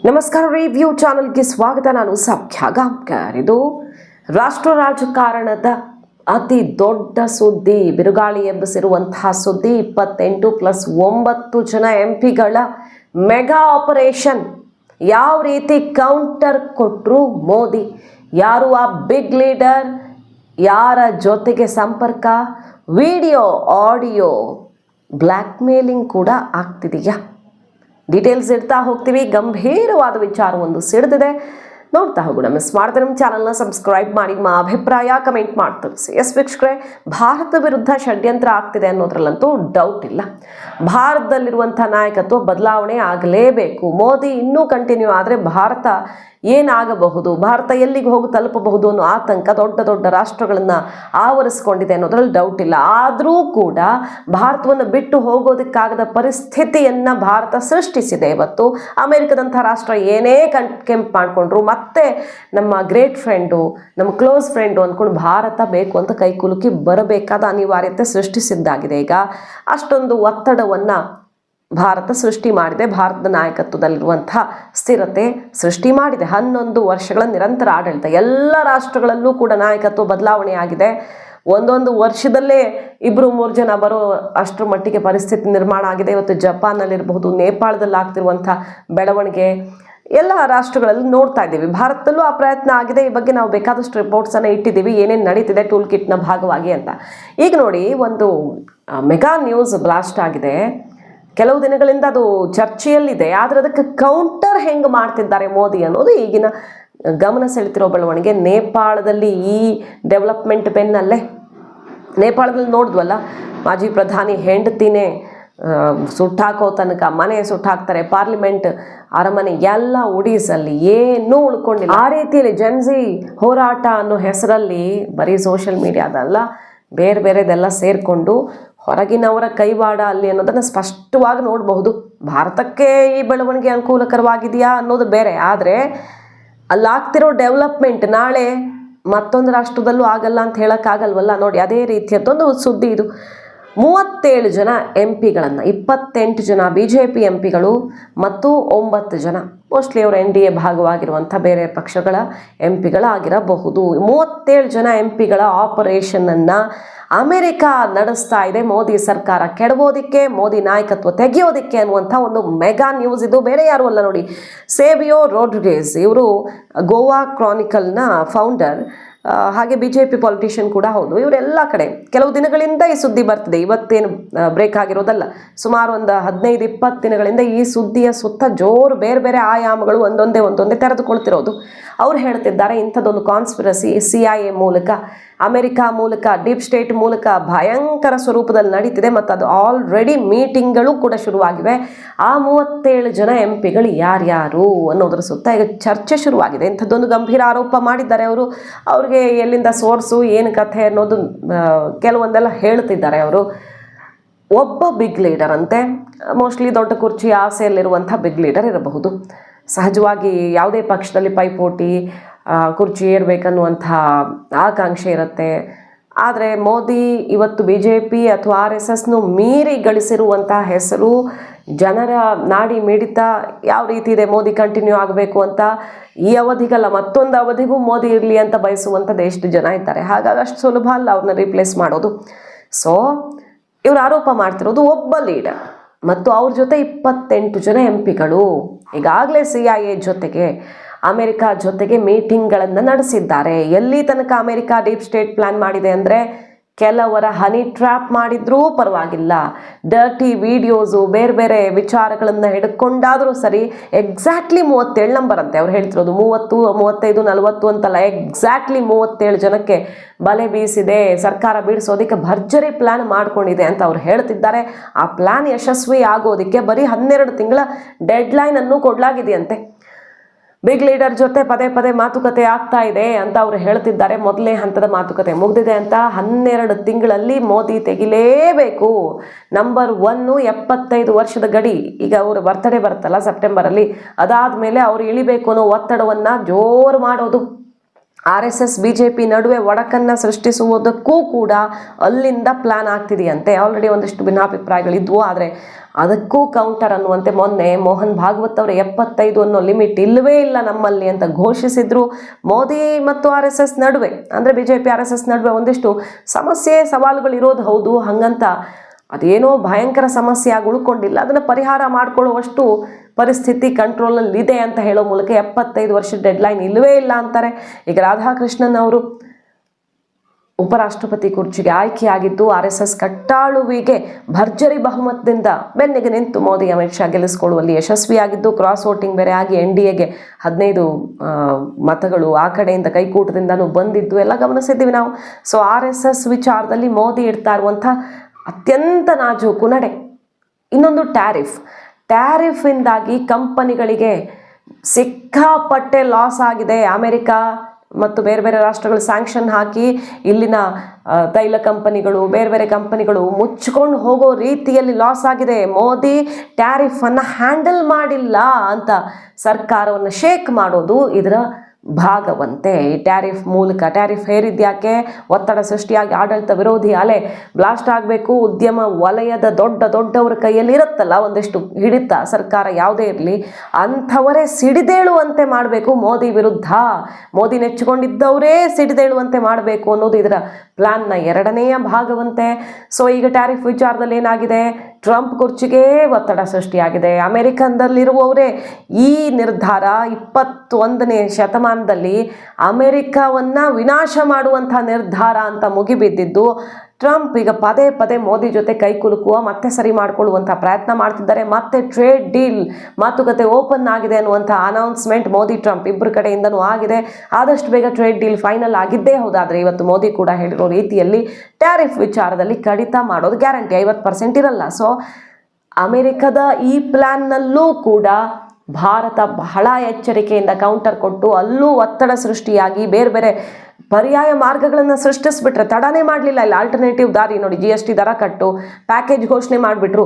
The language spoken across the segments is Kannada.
ನಮಸ್ಕಾರ, ರಿವ್ಯೂ ಚಾನಲ್ಗೆ ಸ್ವಾಗತ. ನಾನು ಸೌಖ್ಯ ಗಾಂವ್ಕರ್. ಇದು ರಾಷ್ಟ್ರ ರಾಜಕಾರಣದ ಅತಿ ದೊಡ್ಡ ಸುದ್ದಿ, ಬಿರುಗಾಳಿ ಎಬ್ಬಿಸಿರುವಂತಹ ಸುದ್ದಿ. 28+9 ಜನ ಎಂಪಿಗಳ ಮೆಗಾ ಆಪರೇಷನ್. ಯಾವ ರೀತಿ ಕೌಂಟರ್ ಕೊಟ್ಟರು ಮೋದಿ? ಯಾರು ಆ ಬಿಗ್ ಲೀಡರ್? ಯಾರ ಜೊತೆಗೆ ಸಂಪರ್ಕ? ವಿಡಿಯೋ, ಆಡಿಯೋ ಬ್ಲ್ಯಾಕ್ ಮೇಲಿಂಗ್ ಕೂಡ ಆಗ್ತಿದೆಯಾ? ಡೀಟೇಲ್ಸ್ ಇಡ್ತಾ ಹೋಗ್ತೀವಿ. ಗಂಭೀರವಾದ ವಿಚಾರ ಒಂದು ಸಿಡಿದಿದೆ, ನೋಡ್ತಾ ಹೋಗೋಣ. ಮಿಸ್ ಮಾಡಿದ್ರೆ ನಮ್ಮ ಚಾನಲ್ನ ಸಬ್ಸ್ಕ್ರೈಬ್ ಮಾಡಿ, ನಿಮ್ಮ ಅಭಿಪ್ರಾಯ ಕಮೆಂಟ್ ಮಾಡಿ ತಿಳಿಸಿ. ಎಸ್ ವೀಕ್ಷಕರೇ, ಭಾರತ ವಿರುದ್ಧ ಷಡ್ಯಂತ್ರ ಆಗ್ತಿದೆ ಅನ್ನೋದ್ರಲ್ಲಂತೂ ಡೌಟ್ ಇಲ್ಲ. ಭಾರತದಲ್ಲಿರುವಂಥ ನಾಯಕತ್ವ ಬದಲಾವಣೆ ಆಗಲೇಬೇಕು. ಮೋದಿ ಇನ್ನೂ ಕಂಟಿನ್ಯೂ ಆದರೆ ಭಾರತ ಏನಾಗಬಹುದು, ಭಾರತ ಎಲ್ಲಿಗೆ ಹೋಗಿ ತಲುಪಬಹುದು ಅನ್ನೋ ಆತಂಕ ದೊಡ್ಡ ದೊಡ್ಡ ರಾಷ್ಟ್ರಗಳನ್ನು ಆವರಿಸ್ಕೊಂಡಿದೆ ಅನ್ನೋದ್ರಲ್ಲಿ ಡೌಟ್ ಇಲ್ಲ. ಆದರೂ ಕೂಡ ಭಾರತವನ್ನು ಬಿಟ್ಟು ಹೋಗೋದಕ್ಕಾಗದ ಪರಿಸ್ಥಿತಿಯನ್ನು ಭಾರತ ಸೃಷ್ಟಿಸಿದೆ. ಇವತ್ತು ಅಮೆರಿಕದಂಥ ರಾಷ್ಟ್ರ ಏನೇ ಕೆಂಪು ಮಾಡಿಕೊಂಡ್ರು ಮತ್ತೆ ನಮ್ಮ ಗ್ರೇಟ್ ಫ್ರೆಂಡು, ನಮ್ಮ ಕ್ಲೋಸ್ ಫ್ರೆಂಡು ಅಂದ್ಕೊಂಡು ಭಾರತ ಬೇಕು ಅಂತ ಕೈಕುಲುಕಿ ಬರಬೇಕಾದ ಅನಿವಾರ್ಯತೆ ಸೃಷ್ಟಿಸಿದ್ದಾಗಿದೆ. ಈಗ ಅಷ್ಟೊಂದು ಒತ್ತಡವನ್ನು ಭಾರತ ಸೃಷ್ಟಿ ಮಾಡಿದೆ. ಭಾರತದ ನಾಯಕತ್ವದಲ್ಲಿರುವಂಥ ಸ್ಥಿರತೆ ಸೃಷ್ಟಿ ಮಾಡಿದೆ. 11 ವರ್ಷಗಳ ನಿರಂತರ ಆಡಳಿತ. ಎಲ್ಲ ರಾಷ್ಟ್ರಗಳಲ್ಲೂ ಕೂಡ ನಾಯಕತ್ವ ಬದಲಾವಣೆ ಆಗಿದೆ. ಒಂದೊಂದು ವರ್ಷದಲ್ಲೇ 2-3 ಜನ ಬರೋ ಅಷ್ಟರ ಮಟ್ಟಿಗೆ ಪರಿಸ್ಥಿತಿ ನಿರ್ಮಾಣ ಆಗಿದೆ. ಇವತ್ತು ಜಪಾನ್ನಲ್ಲಿರಬಹುದು, ನೇಪಾಳದಲ್ಲಿ ಆಗ್ತಿರುವಂಥ ಬೆಳವಣಿಗೆ ಎಲ್ಲ ರಾಷ್ಟ್ರಗಳಲ್ಲಿ ನೋಡ್ತಾ ಇದ್ದೀವಿ. ಭಾರತದಲ್ಲೂ ಆ ಪ್ರಯತ್ನ ಆಗಿದೆ. ಈ ಬಗ್ಗೆ ನಾವು ಬೇಕಾದಷ್ಟು ರಿಪೋರ್ಟ್ಸನ್ನು ಇಟ್ಟಿದ್ದೀವಿ, ಏನೇನು ನಡೀತಿದೆ ಟೂಲ್ ಕಿಟ್ನ ಭಾಗವಾಗಿ ಅಂತ. ಈಗ ನೋಡಿ, ಒಂದು ಮೆಗಾ ನ್ಯೂಸ್ ಬ್ಲಾಸ್ಟ್ ಆಗಿದೆ. ಕೆಲವು ದಿನಗಳಿಂದ ಅದು ಚರ್ಚೆಯಲ್ಲಿದೆ. ಆದರೆ ಅದಕ್ಕೆ ಕೌಂಟರ್ ಹೆಂಗೆ ಮಾಡ್ತಿದ್ದಾರೆ ಮೋದಿ ಅನ್ನೋದು ಈಗಿನ ಗಮನ ಸೆಳೆತಿರೋ ಬೆಳವಣಿಗೆ. ನೇಪಾಳದಲ್ಲಿ ಈ ಡೆವಲಪ್ಮೆಂಟ್ ಬೆನ್ನಲ್ಲೇ ನೇಪಾಳದಲ್ಲಿ ನೋಡಿದ್ವಲ್ಲ, ಮಾಜಿ ಪ್ರಧಾನಿ ಹೆಂಡತಿನೇ ಸುಟ್ಟಾಕೋ ತನಕ ಮನೆ ಸುಟ್ಟಾಕ್ತಾರೆ, ಪಾರ್ಲಿಮೆಂಟ್ ಅರಮನೆ ಎಲ್ಲ ಒಡಿಸಲ್ಲಿ ಏನೂ ಉಳ್ಕೊಂಡಿಲ್ಲ. ಆ ರೀತಿಯಲ್ಲಿ ಜನ್ಜಿ ಹೋರಾಟ ಅನ್ನೋ ಹೆಸರಲ್ಲಿ ಬರೀ ಸೋಷಿಯಲ್ ಮೀಡಿಯಾದಲ್ಲ, ಬೇರೆ ಬೇರೆದೆಲ್ಲ ಸೇರಿಕೊಂಡು ಹೊರಗಿನವರ ಕೈವಾಡ ಅಲ್ಲಿ ಅನ್ನೋದನ್ನು ಸ್ಪಷ್ಟವಾಗಿ ನೋಡಬಹುದು. ಭಾರತಕ್ಕೆ ಈ ಬೆಳವಣಿಗೆ ಅನುಕೂಲಕರವಾಗಿದೆಯಾ ಅನ್ನೋದು ಬೇರೆ, ಆದರೆ ಅಲ್ಲಾಗ್ತಿರೋ ಡೆವಲಪ್ಮೆಂಟ್ ನಾಳೆ ಮತ್ತೊಂದು ರಾಷ್ಟ್ರದಲ್ಲೂ ಆಗಲ್ಲ ಅಂತ ಹೇಳೋಕ್ಕಾಗಲ್ವಲ್ಲ. ನೋಡಿ, ಅದೇ ರೀತಿಯದ್ದೊಂದು ಸುದ್ದಿ ಇದು. 37 ಜನ ಎಂಪಿಗಳನ್ನು, 28 ಜನ BJP ಎಂಪಿಗಳು ಮತ್ತು 9 ಜನ ಮೋಸ್ಟ್ಲಿ ಅವರು NDA ಭಾಗವಾಗಿರುವಂಥ ಬೇರೆ ಪಕ್ಷಗಳ ಎಂಪಿಗಳಾಗಿರಬಹುದು. 37 ಜನ ಎಂಪಿಗಳ ಆಪರೇಷನನ್ನು ಅಮೆರಿಕ ನಡೆಸ್ತಾ ಇದೆ. ಮೋದಿ ಸರ್ಕಾರ ಕೆಡವೋದಿಕ್ಕೆ, ಮೋದಿ ನಾಯಕತ್ವ ತೆಗೆಯೋದಿಕ್ಕೆ ಅನ್ನುವಂಥ ಒಂದು ಮೆಗಾ ನ್ಯೂಸ್ ಇದು. ಬೇರೆ ಯಾರು ಅಲ್ಲ ನೋಡಿ, ಸೇವಿಯೋ ರೋಡ್ರಿಗೇಸ್. ಇವರು ಗೋವಾ ಕ್ರಾನಿಕಲ್ನ ಫೌಂಡರ್, ಹಾಗೆ BJP ಪಾಲಿಟಿಷಿಯನ್ ಕೂಡ ಹೌದು. ಇವರೆಲ್ಲ ಕಡೆ ಕೆಲವು ದಿನಗಳಿಂದ ಈ ಸುದ್ದಿ ಬರ್ತಿದೆ. ಇವತ್ತೇನು ಬ್ರೇಕ್ ಆಗಿರೋದಲ್ಲ, ಸುಮಾರು ಒಂದು 15-20 ದಿನಗಳಿಂದ ಈ ಸುದ್ದಿಯ ಸುತ್ತ ಜೋರು ಬೇರೆ ಬೇರೆ ಆಯಾಮಗಳು ಒಂದೊಂದೇ ತೆರೆದುಕೊಳ್ತಿರೋದು. ಅವ್ರು ಹೇಳ್ತಿದ್ದಾರೆ, ಇಂಥದ್ದೊಂದು ಕಾನ್ಸ್ಪಿರಸಿ CIA ಮೂಲಕ, ಅಮೆರಿಕಾ ಮೂಲಕ, ಡೀಪ್ ಸ್ಟೇಟ್ ಮೂಲಕ ಭಯಂಕರ ಸ್ವರೂಪದಲ್ಲಿ ನಡೀತಿದೆ. ಮತ್ತು ಅದು ಆಲ್ರೆಡಿ ಮೀಟಿಂಗ್ಗಳು ಕೂಡ ಶುರುವಾಗಿವೆ. ಆ 37 ಜನ ಎಂಪಿಗಳು ಯಾರ್ಯಾರು ಅನ್ನೋದ್ರ ಸುತ್ತ ಈಗ ಚರ್ಚೆ ಶುರುವಾಗಿದೆ. ಇಂಥದ್ದೊಂದು ಗಂಭೀರ ಆರೋಪ ಮಾಡಿದ್ದಾರೆ ಅವರು. ಅವ್ರಿಗೆ ಎಲ್ಲಿಂದ ಸೋರ್ಸು, ಏನು ಕಥೆ ಅನ್ನೋದು ಕೆಲವೊಂದೆಲ್ಲ ಹೇಳ್ತಿದ್ದಾರೆ ಅವರು. ಒಬ್ಬ ಬಿಗ್ ಲೀಡರ್ ಅಂತೆ, ಮೋಸ್ಟ್ಲಿ ದೊಡ್ಡ ಕುರ್ಚಿ ಆಸೆಯಲ್ಲಿರುವಂಥ ಬಿಗ್ ಲೀಡರ್ ಇರಬಹುದು. ಸಹಜವಾಗಿ ಯಾವುದೇ ಪಕ್ಷದಲ್ಲಿ ಪೈಪೋಟಿ, ಕುರ್ಚಿ ಏರ್ಬೇಕನ್ನುವಂಥ ಆಕಾಂಕ್ಷೆ ಇರುತ್ತೆ. ಆದರೆ ಮೋದಿ ಇವತ್ತು BJP ಅಥವಾ RSSನು ಮೀರಿ ಗಳಿಸಿರುವಂಥ ಹೆಸರು, ಜನರ ನಾಡಿ ಮಿಡಿತ ಯಾವ ರೀತಿ ಇದೆ, ಮೋದಿ ಕಂಟಿನ್ಯೂ ಆಗಬೇಕು ಅಂತ ಈ ಅವಧಿಗಲ್ಲ ಮತ್ತೊಂದು ಅವಧಿಗೂ ಮೋದಿ ಇರಲಿ ಅಂತ ಬಯಸುವಂಥದ್ದು ಎಷ್ಟು ಜನ ಇದ್ದಾರೆ. ಹಾಗಾಗಿ ಅಷ್ಟು ಸುಲಭ ಅಲ್ಲ ಅವ್ರನ್ನ ರೀಪ್ಲೇಸ್ ಮಾಡೋದು. ಸೊ ಇವರು ಆರೋಪ ಮಾಡ್ತಿರೋದು ಒಬ್ಬ ಲೀಡರ್ ಮತ್ತು ಅವ್ರ ಜೊತೆ 28 ಜನ ಎಂಪಿಗಳು ಈಗಾಗಲೇ CIA ಜೊತೆಗೆ, ಅಮೆರಿಕ ಜೊತೆಗೆ ಮೀಟಿಂಗ್ಗಳನ್ನು ನಡೆಸಿದ್ದಾರೆ. ಎಲ್ಲಿ ತನಕ ಅಮೆರಿಕ ಡೀಪ್ ಸ್ಟೇಟ್ ಪ್ಲ್ಯಾನ್ ಮಾಡಿದೆ ಅಂದರೆ, ಕೆಲವರ ಹನಿ ಟ್ರ್ಯಾಪ್ ಮಾಡಿದ್ರೂ ಪರವಾಗಿಲ್ಲ, ಡರ್ಟಿ ವಿಡಿಯೋಸು ಬೇರೆ ಬೇರೆ ವಿಚಾರಗಳನ್ನು ಹಿಡ್ಕೊಂಡಾದರೂ ಸರಿ. ಎಕ್ಸಾಕ್ಟ್ಲಿ 37 ನಂಬರ್ ಅಂತೆ ಅವ್ರು ಹೇಳ್ತಿರೋದು. 30, 35, 40 ಅಂತಲ್ಲ, ಎಕ್ಸಾಕ್ಟ್ಲಿ 37 ಜನಕ್ಕೆ ಬಲೆ ಬೀಸಿದೆ. ಸರ್ಕಾರ ಬೀಳಿಸೋದಕ್ಕೆ ಭರ್ಜರಿ ಪ್ಲ್ಯಾನ್ ಮಾಡ್ಕೊಂಡಿದೆ ಅಂತ ಅವ್ರು ಹೇಳ್ತಿದ್ದಾರೆ. ಆ ಪ್ಲ್ಯಾನ್ ಯಶಸ್ವಿ ಆಗೋದಕ್ಕೆ ಬರೀ 12 ತಿಂಗಳ ಡೆಡ್ಲೈನನ್ನು ಕೊಡಲಾಗಿದೆಯಂತೆ. ಬಿಗ್ ಲೀಡರ್ ಜೊತೆ ಪದೇ ಪದೇ ಮಾತುಕತೆ ಆಗ್ತಾ ಇದೆ ಅಂತ ಅವರು ಹೇಳ್ತಿದ್ದಾರೆ. ಮೊದಲನೇ ಹಂತದ ಮಾತುಕತೆ ಮುಗಿದಿದೆ ಅಂತ. 12 ತಿಂಗಳಲ್ಲಿ ಮೋದಿ ತೆಗಿಲೇಬೇಕು. ನಂಬರ್ 1 75 ವರ್ಷದ ಗಡಿ. ಈಗ ಅವ್ರ ಬರ್ತಡೇ ಬರುತ್ತಲ್ಲ ಸೆಪ್ಟೆಂಬರಲ್ಲಿ, ಅದಾದ ಮೇಲೆ ಅವ್ರು ಇಳಿಬೇಕು ಅನ್ನೋ ಒತ್ತಡವನ್ನು ಜೋರು ಮಾಡೋದು. RSS BJP ನಡುವೆ ಒಡಕನ್ನು ಸೃಷ್ಟಿಸುವುದಕ್ಕೂ ಕೂಡ ಅಲ್ಲಿಂದ ಪ್ಲಾನ್ ಆಗ್ತಿದೆಯಂತೆ. ಆಲ್ರೆಡಿ ಒಂದಿಷ್ಟು ಭಿನ್ನಾಭಿಪ್ರಾಯಗಳಿದ್ವು, ಆದರೆ ಅದಕ್ಕೂ ಕೌಂಟರ್ ಅನ್ನುವಂತೆ ಮೊನ್ನೆ ಮೋಹನ್ ಭಾಗವತ್ ಅವರು 75 ಅನ್ನೋ ಲಿಮಿಟ್ ಇಲ್ಲವೇ ಇಲ್ಲ ನಮ್ಮಲ್ಲಿ ಅಂತ ಘೋಷಿಸಿದ್ರು. ಮೋದಿ ಮತ್ತು RSS ನಡುವೆ, ಅಂದರೆ BJP RSS ನಡುವೆ ಒಂದಿಷ್ಟು ಸಮಸ್ಯೆ ಸವಾಲುಗಳು ಇರೋದು ಹೌದು, ಹಂಗಂತ ಅದೇನೋ ಭಯಂಕರ ಸಮಸ್ಯೆ ಆಗಿ ಉಳ್ಕೊಂಡಿಲ್ಲ, ಅದನ್ನು ಪರಿಹಾರ ಮಾಡಿಕೊಳ್ಳುವಷ್ಟು ಪರಿಸ್ಥಿತಿ ಕಂಟ್ರೋಲಲ್ಲಿ ಇದೆ ಅಂತ ಹೇಳೋ ಮೂಲಕ 75 ವರ್ಷದ ಡೆಡ್ಲೈನ್ ಇಲ್ಲವೇ ಇಲ್ಲ ಅಂತಾರೆ. ಈಗ ರಾಧಾಕೃಷ್ಣನ್ ಅವರು ಉಪರಾಷ್ಟ್ರಪತಿ ಕುರ್ಚಿಗೆ ಆಯ್ಕೆಯಾಗಿದ್ದು RSS ಕಟ್ಟಾಳುವಿಗೆ ಭರ್ಜರಿ ಬಹುಮತದಿಂದ ಬೆನ್ನಿಗೆ ನಿಂತು ಮೋದಿ ಅಮಿತ್ ಶಾ ಗೆಲ್ಲಿಸಿಕೊಳ್ಳುವಲ್ಲಿ ಯಶಸ್ವಿಯಾಗಿದ್ದು, ಕ್ರಾಸ್ ವೋಟಿಂಗ್ ಬೇರೆ ಆಗಿ NDAಗೆ 15 ಮತಗಳು ಆ ಕಡೆಯಿಂದ ಕೈಕೂಟದಿಂದನೂ ಬಂದಿದ್ದು ಎಲ್ಲ ಗಮನಿಸಿದ್ದೀವಿ ನಾವು. ಸೊ RSS ವಿಚಾರದಲ್ಲಿ ಮೋದಿ ಇಡ್ತಾ ಇರುವಂಥ ಅತ್ಯಂತ ನಾಜೂಕು ನಡೆ. ಇನ್ನೊಂದು ಟ್ಯಾರಿಫಿಂದಾಗಿ ಕಂಪನಿಗಳಿಗೆ ಸಿಕ್ಕಾಪಟ್ಟೆ ಲಾಸ್ ಆಗಿದೆ. ಅಮೆರಿಕ ಮತ್ತು ಬೇರೆ ಬೇರೆ ರಾಷ್ಟ್ರಗಳು ಸ್ಯಾಂಕ್ಷನ್ ಹಾಕಿ ಇಲ್ಲಿನ ತೈಲ ಕಂಪನಿಗಳು, ಬೇರೆ ಬೇರೆ ಕಂಪನಿಗಳು ಮುಚ್ಚಿಕೊಂಡು ಹೋಗೋ ರೀತಿಯಲ್ಲಿ ಲಾಸ್ ಆಗಿದೆ. ಮೋದಿ ಟ್ಯಾರಿಫನ್ನು ಹ್ಯಾಂಡಲ್ ಮಾಡಿಲ್ಲ ಅಂತ ಸರ್ಕಾರವನ್ನು ಶೇಕ್ ಮಾಡೋದು ಇದರ ಭಾಗವಂತೆ. ಈ ಟ್ಯಾರಿಫ್ ಮೂಲಕ, ಟ್ಯಾರಿಫ್ ಹೇರಿದ್ಯಾಕೆ, ಒತ್ತಡ ಸೃಷ್ಟಿಯಾಗಿ ಆಡಳಿತ ವಿರೋಧಿ ಅಲೆ ಬ್ಲಾಸ್ಟ್ ಆಗಬೇಕು, ಉದ್ಯಮ ವಲಯದ ದೊಡ್ಡವರ ಕೈಯಲ್ಲಿ ಇರುತ್ತಲ್ಲ ಒಂದಿಷ್ಟು ಹಿಡಿತ, ಸರ್ಕಾರ ಯಾವುದೇ ಇರಲಿ ಅಂಥವರೇ ಸಿಡಿದೇಳುವಂತೆ ಮಾಡಬೇಕು ಮೋದಿ ವಿರುದ್ಧ, ಮೋದಿ ನೆಚ್ಚಿಕೊಂಡಿದ್ದವರೇ ಸಿಡಿದೇಳುವಂತೆ ಮಾಡಬೇಕು ಅನ್ನೋದು ಇದರ ಪ್ಲಾನ್ನ 2ನೆಯ ಭಾಗವಂತೆ. ಸೊ ಈಗ ಟ್ಯಾರಿಫ್ ವಿಚಾರದಲ್ಲಿ ಏನಾಗಿದೆ, ಟ್ರಂಪ್ ಕುರ್ಚಿಗೆ ಒತ್ತಡ ಸೃಷ್ಟಿಯಾಗಿದೆ. ಅಮೆರಿಕದಲ್ಲಿರುವವರೇ ಈ ನಿರ್ಧಾರ 21ನೇ ಶತಮಾನದಲ್ಲಿ ಅಮೆರಿಕವನ್ನು ವಿನಾಶ ಮಾಡುವಂಥ ನಿರ್ಧಾರ ಅಂತ ಮುಗಿಬಿದ್ದಿದ್ದು, ಟ್ರಂಪ್ ಈಗ ಪದೇ ಪದೇ ಮೋದಿ ಜೊತೆ ಕೈಕುಲುಕುವ, ಮತ್ತೆ ಸರಿ ಮಾಡಿಕೊಳ್ಳುವಂಥ ಪ್ರಯತ್ನ ಮಾಡ್ತಿದ್ದಾರೆ. ಮತ್ತೆ ಟ್ರೇಡ್ ಡೀಲ್ ಮಾತುಕತೆ ಓಪನ್ ಆಗಿದೆ ಅನ್ನುವಂಥ ಅನೌನ್ಸ್ಮೆಂಟ್ ಮೋದಿ ಟ್ರಂಪ್ ಇಬ್ಬರ ಕಡೆಯಿಂದನೂ ಆಗಿದೆ. ಆದಷ್ಟು ಬೇಗ ಟ್ರೇಡ್ ಡೀಲ್ ಫೈನಲ್ ಆಗಿದ್ದೇ ಹೌದಾದರೆ ಇವತ್ತು ಮೋದಿ ಕೂಡ ಹೇಳಿರೋ ರೀತಿಯಲ್ಲಿ ಟ್ಯಾರಿಫ್ ವಿಚಾರದಲ್ಲಿ ಕಡಿತ ಮಾಡೋದು ಗ್ಯಾರಂಟಿ, 50% ಇರಲ್ಲ. ಸೊ ಅಮೆರಿಕದ ಈ ಪ್ಲ್ಯಾನ್ನಲ್ಲೂ ಕೂಡ ಭಾರತ ಬಹಳ ಎಚ್ಚರಿಕೆಯಿಂದ ಕೌಂಟರ್ ಕೊಟ್ಟು ಅಲ್ಲೂ ಒತ್ತಡ ಸೃಷ್ಟಿಯಾಗಿ ಬೇರೆ ಬೇರೆ ಪರ್ಯಾಯ ಮಾರ್ಗಗಳನ್ನು ಸೃಷ್ಟಿಸ್ಬಿಟ್ರೆ, ತಡನೇ ಮಾಡಲಿಲ್ಲ. ಇಲ್ಲಿ ಆಲ್ಟರ್ನೇಟಿವ್ ದಾರಿ ನೋಡಿ, GST ದರ ಕಟ್ಟು, ಪ್ಯಾಕೇಜ್ ಘೋಷಣೆ ಮಾಡಿಬಿಟ್ರು.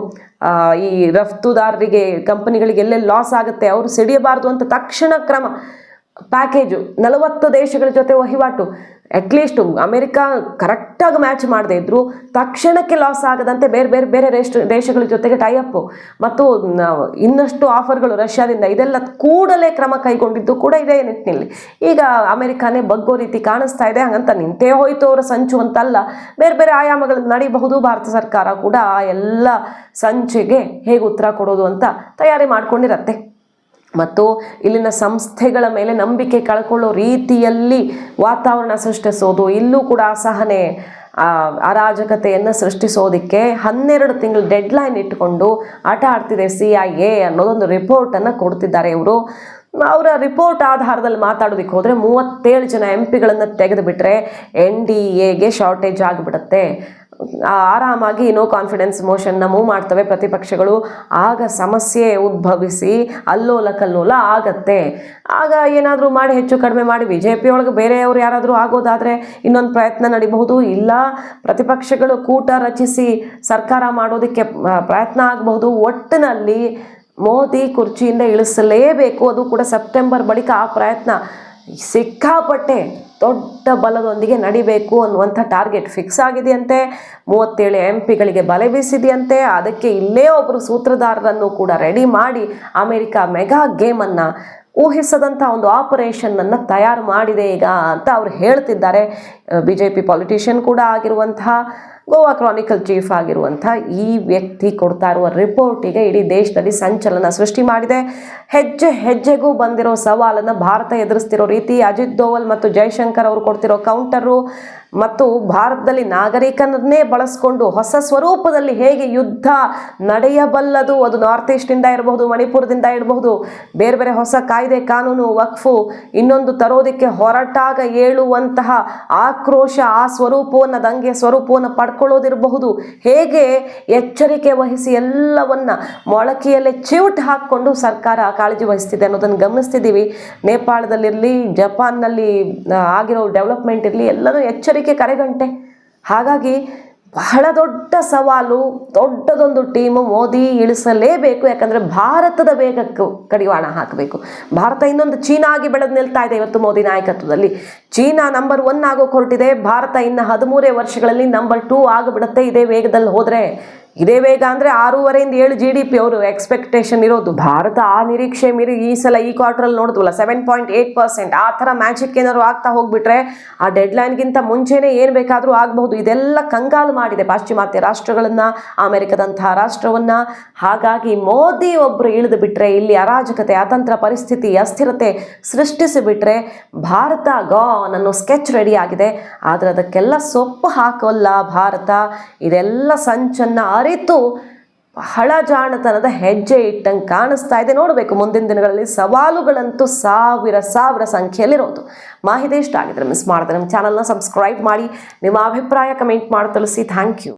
ಈ ರಫ್ತುದಾರರಿಗೆ, ಕಂಪನಿಗಳಿಗೆ ಎಲ್ಲೆಲ್ಲಿ ಲಾಸ್ ಆಗುತ್ತೆ ಅವರು ಸಿಡಿಯಬಾರ್ದು ಅಂತ ತಕ್ಷಣ ಕ್ರಮ. ಪ್ಯಾಕೇಜು 40 ದೇಶಗಳ ಜೊತೆ ವಹಿವಾಟು, ಅಟ್ಲೀಸ್ಟ್ ಅಮೆರಿಕ ಕರೆಕ್ಟಾಗಿ ಮ್ಯಾಚ್ ಮಾಡದೇ ಇದ್ದರೂ ತಕ್ಷಣಕ್ಕೆ ಲಾಸ್ ಆಗದಂತೆ ಬೇರೆ ದೇಶಗಳ ಜೊತೆಗೆ ಟೈಅಪ್ಪು ಮತ್ತು ಇನ್ನಷ್ಟು ಆಫರ್ಗಳು ರಷ್ಯಾದಿಂದ, ಇದೆಲ್ಲ ಕೂಡಲೇ ಕ್ರಮ ಕೈಗೊಂಡಿದ್ದು ಕೂಡ ಇದೇ ನಿಟ್ಟಿನಲ್ಲಿ. ಈಗ ಅಮೆರಿಕಾನೇ ಬಗ್ಗೋ ರೀತಿ ಕಾಣಿಸ್ತಾ ಇದೆ. ಹಾಗಂತ ನಿಂತೇ ಹೋಯ್ತು ಅವರ ಸಂಚು ಅಂತಲ್ಲ, ಬೇರೆ ಬೇರೆ ಆಯಾಮಗಳನ್ನು ನಡೀಬಹುದು. ಭಾರತ ಸರ್ಕಾರ ಕೂಡ ಆ ಎಲ್ಲ ಸಂಚಿಗೆ ಹೇಗೆ ಉತ್ತರ ಕೊಡೋದು ಅಂತ ತಯಾರಿ ಮಾಡ್ಕೊಂಡಿರತ್ತೆ. ಮತ್ತು ಇಲ್ಲಿನ ಸಂಸ್ಥೆಗಳ ಮೇಲೆ ನಂಬಿಕೆ ಕಳ್ಕೊಳ್ಳೋ ರೀತಿಯಲ್ಲಿ ವಾತಾವರಣ ಸೃಷ್ಟಿಸೋದು, ಇಲ್ಲೂ ಕೂಡ ಅಸಹನೆ, ಅರಾಜಕತೆಯನ್ನು ಸೃಷ್ಟಿಸೋದಕ್ಕೆ 12 ತಿಂಗಳು ಡೆಡ್ಲೈನ್ ಇಟ್ಟುಕೊಂಡು ಆಟ ಆಡ್ತಿದೆ CIA ಅನ್ನೋದೊಂದು ರಿಪೋರ್ಟನ್ನು ಕೊಡ್ತಿದ್ದಾರೆ ಇವರು. ಅವರ ರಿಪೋರ್ಟ್ ಆಧಾರದಲ್ಲಿ ಮಾತಾಡೋದಕ್ಕೆ ಹೋದರೆ 37 ಜನ MP ಗಳನ್ನು ತೆಗೆದು ಬಿಟ್ಟರೆ NDAಗೆ ಶಾರ್ಟೇಜ್ ಆಗಿಬಿಡುತ್ತೆ. ಆರಾಮಾಗಿ ನೋ ಕಾನ್ಫಿಡೆನ್ಸ್ ಮೋಷನ್ನ ಮೂವ್ ಮಾಡ್ತವೆ ಪ್ರತಿಪಕ್ಷಗಳು. ಆಗ ಸಮಸ್ಯೆ ಉದ್ಭವಿಸಿ ಅಲ್ಲೋಲ ಕಲ್ಲೋಲ ಆಗತ್ತೆ. ಆಗ ಏನಾದರೂ ಮಾಡಿ ಹೆಚ್ಚು ಕಡಿಮೆ ಮಾಡಿ BJP ಒಳಗೆ ಬೇರೆಯವರು ಯಾರಾದರೂ ಆಗೋದಾದರೆ ಇನ್ನೊಂದು ಪ್ರಯತ್ನ ನಡಿಬಹುದು. ಇಲ್ಲ ಪ್ರತಿಪಕ್ಷಗಳು ಕೂಟ ರಚಿಸಿ ಸರ್ಕಾರ ಮಾಡೋದಕ್ಕೆ ಪ್ರಯತ್ನ ಆಗಬಹುದು. ಒಟ್ಟಿನಲ್ಲಿ ಮೋದಿ ಕುರ್ಚಿಯಿಂದ ಇಳಿಸಲೇಬೇಕು, ಅದು ಕೂಡ ಸೆಪ್ಟೆಂಬರ್ ಬಳಿಕ. ಆ ಪ್ರಯತ್ನ ಸಿಕ್ಕಾಪಟ್ಟೆ ದೊಡ್ಡ ಬಲದೊಂದಿಗೆ ನಡಿಬೇಕು ಅನ್ನುವಂಥ ಟಾರ್ಗೆಟ್ ಫಿಕ್ಸ್ ಆಗಿದೆಯಂತೆ. 37 MP ಬಲೆ ಬೀಸಿದೆಯಂತೆ. ಅದಕ್ಕೆ ಇಲ್ಲೇ ಒಬ್ಬರು ಸೂತ್ರಧಾರರನ್ನು ಕೂಡ ರೆಡಿ ಮಾಡಿ ಅಮೆರಿಕ ಮೆಗಾ ಗೇಮನ್ನು, ಊಹಿಸದಂಥ ಒಂದು ಆಪರೇಷನನ್ನು ತಯಾರು ಮಾಡಿದೆ ಈಗ ಅಂತ ಅವ್ರು ಹೇಳ್ತಿದ್ದಾರೆ. BJP ಪಾಲಿಟಿಷಿಯನ್ ಕೂಡ ಆಗಿರುವಂತಹ, ಗೋವಾ ಕ್ರಾನಿಕಲ್ ಚೀಫ್ ಆಗಿರುವಂಥ ಈ ವ್ಯಕ್ತಿ ಕೊಡ್ತಾ ಇರುವ ರಿಪೋರ್ಟಿಗೆ ಇಡೀ ದೇಶದಲ್ಲಿ ಸಂಚಲನ ಸೃಷ್ಟಿ ಮಾಡಿದೆ. ಹೆಜ್ಜೆ ಹೆಜ್ಜೆಗೂ ಬಂದಿರೋ ಸವಾಲನ್ನು ಭಾರತ ಎದುರಿಸ್ತಿರೋ ರೀತಿ, ಅಜಿತ್ ದೋವಲ್ ಮತ್ತು ಜೈಶಂಕರ್ ಅವರು ಕೊಡ್ತಿರೋ ಕೌಂಟರು, ಮತ್ತು ಭಾರತದಲ್ಲಿ ನಾಗರಿಕನನ್ನೇ ಬಳಸ್ಕೊಂಡು ಹೊಸ ಸ್ವರೂಪದಲ್ಲಿ ಹೇಗೆ ಯುದ್ಧ ನಡೆಯಬಲ್ಲದು, ಅದು ನಾರ್ತ್ ಈಸ್ಟಿಂದ ಇರಬಹುದು, ಮಣಿಪುರದಿಂದ ಇರಬಹುದು, ಬೇರೆ ಬೇರೆ ಹೊಸ ಕಾಯ್ದೆ ಕಾನೂನು, ವಕ್ಫು ಇನ್ನೊಂದು ತರೋದಕ್ಕೆ ಹೊರಟಾಗ ಏಳುವಂತಹ ಆಕ್ರೋಶ, ಆ ಸ್ವರೂಪವನ್ನು, ದಂಗೆ ಸ್ವರೂಪವನ್ನು ಪಡ್ಕೊಳ್ಳೋದಿರಬಹುದು, ಹೇಗೆ ಎಚ್ಚರಿಕೆ ವಹಿಸಿ ಎಲ್ಲವನ್ನ ಮೊಳಕೆಯಲ್ಲೇ ಚಿವುಟ್ ಹಾಕ್ಕೊಂಡು ಸರ್ಕಾರ ಕಾಳಜಿ ವಹಿಸ್ತಿದೆ ಅನ್ನೋದನ್ನು ಗಮನಿಸ್ತಿದ್ದೀವಿ. ನೇಪಾಳದಲ್ಲಿರಲಿ, ಜಪಾನ್ನಲ್ಲಿ ಆಗಿರೋ ಡೆವಲಪ್ಮೆಂಟ್ ಇರಲಿ, ಎಲ್ಲನೂ ಎಚ್ಚರಿಕೆ ಕರೆಗಂಟೆ. ಹಾಗಾಗಿ ಬಹಳ ದೊಡ್ಡ ಸವಾಲು, ದೊಡ್ಡದೊಂದು ಟೀಮು ಮೋದಿ ಇಳಿಸಲೇಬೇಕು. ಯಾಕಂದರೆ ಭಾರತದ ವೇಗಕ್ಕೆ ಕಡಿವಾಣ ಹಾಕಬೇಕು. ಭಾರತ ಇನ್ನೊಂದು ಚೀನಾ ಆಗಿ ಬೆಳೆದು ನಿಲ್ತಾ ಇದೆ ಇವತ್ತು ಮೋದಿ ನಾಯಕತ್ವದಲ್ಲಿ. ಚೀನಾ ನಂಬರ್ 1 ಆಗೋಕೆ ಹೊರಟಿದೆ. ಭಾರತ ಇನ್ನು 13 ವರ್ಷಗಳಲ್ಲಿ ನಂಬರ್ 2 ಆಗಿಬಿಡುತ್ತೆ ಇದೇ ವೇಗದಲ್ಲಿ ಹೋದರೆ. ಇದೇ ವೇಗ ಅಂದರೆ 6.5 7 GDP ಅವರು ಎಕ್ಸ್ಪೆಕ್ಟೇಷನ್ ಇರೋದು. ಭಾರತ ಆ ನಿರೀಕ್ಷೆ ಮೀರಿ ಈ ಸಲ ಈ ಕ್ವಾರ್ಟ್ರಲ್ಲಿ ನೋಡಿದ್ವಲ್ಲ 7.8%. ಆ ಥರ ಮ್ಯಾಜಿಕ್ ಏನಾದ್ರು ಆಗ್ತಾ ಹೋಗ್ಬಿಟ್ರೆ ಆ ಡೆಡ್ಲೈನ್ಗಿಂತ ಮುಂಚೆನೇ ಏನು ಬೇಕಾದರೂ ಆಗಬಹುದು. ಇದೆಲ್ಲ ಕಂಗಾಲು ಮಾಡಿದೆ ಪಾಶ್ಚಿಮಾತ್ಯ ರಾಷ್ಟ್ರಗಳನ್ನು, ಅಮೆರಿಕದಂತಹ ರಾಷ್ಟ್ರವನ್ನು. ಹಾಗಾಗಿ ಮೋದಿ ಒಬ್ಬರು ಇಳಿದು ಬಿಟ್ಟರೆ ಇಲ್ಲಿ ಅರಾಜಕತೆ, ಅತಂತ್ರ ಪರಿಸ್ಥಿತಿ, ಅಸ್ಥಿರತೆ ಸೃಷ್ಟಿಸಿಬಿಟ್ರೆ ಭಾರತ ಗಾನ್ ಅನ್ನೋ ಸ್ಕೆಚ್ ರೆಡಿ ಆಗಿದೆ. ಆದರೆ ಅದಕ್ಕೆಲ್ಲ ಸೊಪ್ಪು ಹಾಕೋಲ್ಲ ಭಾರತ. ಇದೆಲ್ಲ ಸಂಚನ್ನು ಅರಿತು ಬಹಳ ಜಾಣತನದ ಹೆಜ್ಜೆ ಇಟ್ಟಂಗೆ ಕಾಣಿಸ್ತಾ ಇದೆ. ನೋಡಬೇಕು ಮುಂದಿನ ದಿನಗಳಲ್ಲಿ. ಸವಾಲುಗಳಂತೂ ಸಾವಿರ ಸಂಖ್ಯೆಯಲ್ಲಿರೋದು. ಮಾಹಿತಿ ಇಷ್ಟ ಆಗಿದ್ರೆ ಮಿಸ್ ಮಾಡಿದ್ರೆ ನಮ್ಮ ಚಾನಲ್ನ ಸಬ್ಸ್ಕ್ರೈಬ್ ಮಾಡಿ, ನಿಮ್ಮ ಅಭಿಪ್ರಾಯ ಕಮೆಂಟ್ ಮಾಡಿ ತಿಳಿಸಿ. Thank you.